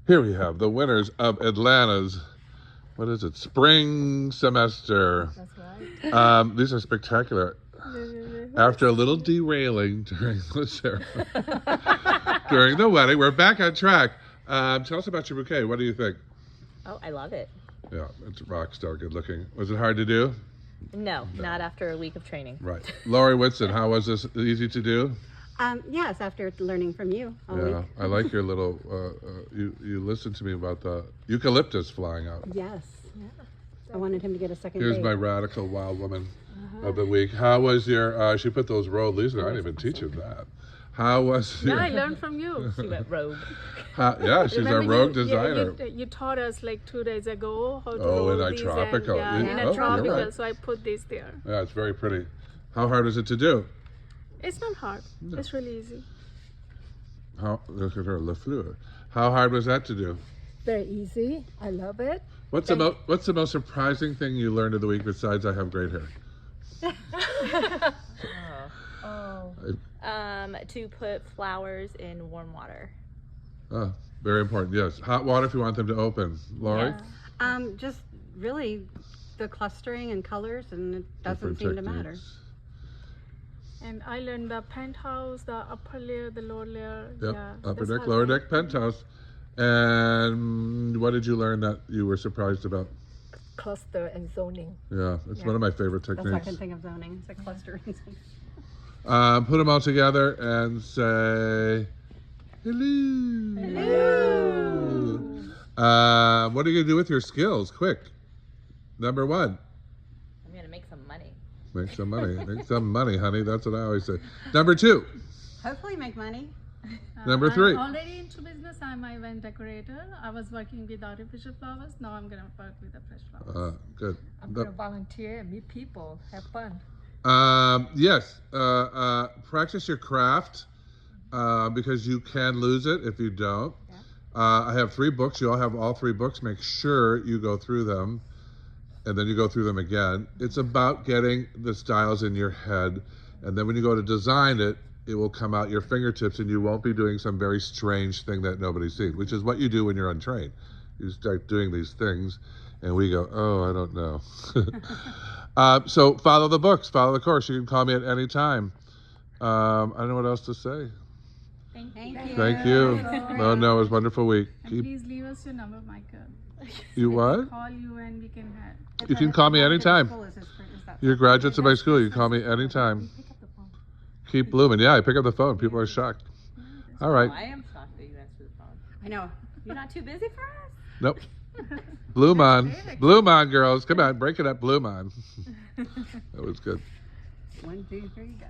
Here we have the winners of Atlanta's, what is it, spring semester. That's right. These are spectacular. After a little derailing during the ceremony, during the wedding, we're back on track. Tell us about your bouquet. What do you think? Oh, I love it. Yeah, it's rock star good looking. Was it hard to do? No, not after a week of training. Right. Lori Whitson, how was this? Easy to do? Yes, after learning from you all week. I like your little, you listened to me about the eucalyptus flying out. Yes. I wanted him to get a second Here's date. my radical wild woman of the week. How was your, she put those rolled leaves in there. I didn't even teach her that. How was your... Yeah, I learned from you. She went rogue. Yeah, she's a rogue designer. You taught us like 2 days ago how to Oh, roll in these a tropical. and, Yeah. in Oh, a you're tropical, right. so I put these there. Yeah, it's very pretty. How hard is it to do? It's not hard. No. It's really easy. Look at her, Le Fleur. How hard was that to do? Very easy. I love it. What's the most surprising thing you learned of the week besides I have great hair? To put flowers in warm water. Oh, very important. Yes, hot water if you want them to open. Lori? Yeah. Just really the clustering and colors, and it doesn't Different seem to matter. techniques. And I learned the penthouse, the upper layer, the lower layer. Yep, Yeah, upper that's deck, how lower I- deck, penthouse. And what did you learn that you were surprised about? Cluster and zoning. Yeah, it's Yeah. one of my favorite That's techniques. the second thing of zoning. It's a cluster. Put them all together and say, hello. What are you going to do with your skills? Quick. Number one. I'm going to make some money. Make some money. Make some money, honey. That's what I always say. Number two. Hopefully make money. Number three. I'm already into business. I'm an event decorator. I was working with artificial flowers. Now I'm going to work with the fresh flowers. Good. I'm going to volunteer and meet people. Have fun. Yes. Practice your craft because you can lose it if you don't. Yeah. I have 3 books. You all have all 3 books. Make sure you go through them and then you go through them again. It's about getting the styles in your head. And then when you go to design it, it will come out your fingertips and you won't be doing some very strange thing that nobody's seen, which is what you do when you're untrained. You start doing these things and we go, oh, I don't know. So follow the books, follow the course. You can call me at any time. I don't know what else to say. Thank you. Thank you. Oh, no, it was a wonderful week. And please leave us your number, Michael. You what? Call you and we can have. You can call me anytime. You're graduates of my school. You call me anytime. Keep blooming. Yeah, I pick up the phone. People are shocked. All right. I am shocked that you answered the phone. I know. You're not too busy for us? Nope. Bloom on. Bloom on, girls. Come on, break it up. Bloom on. That was good. 1, 2, 3, go.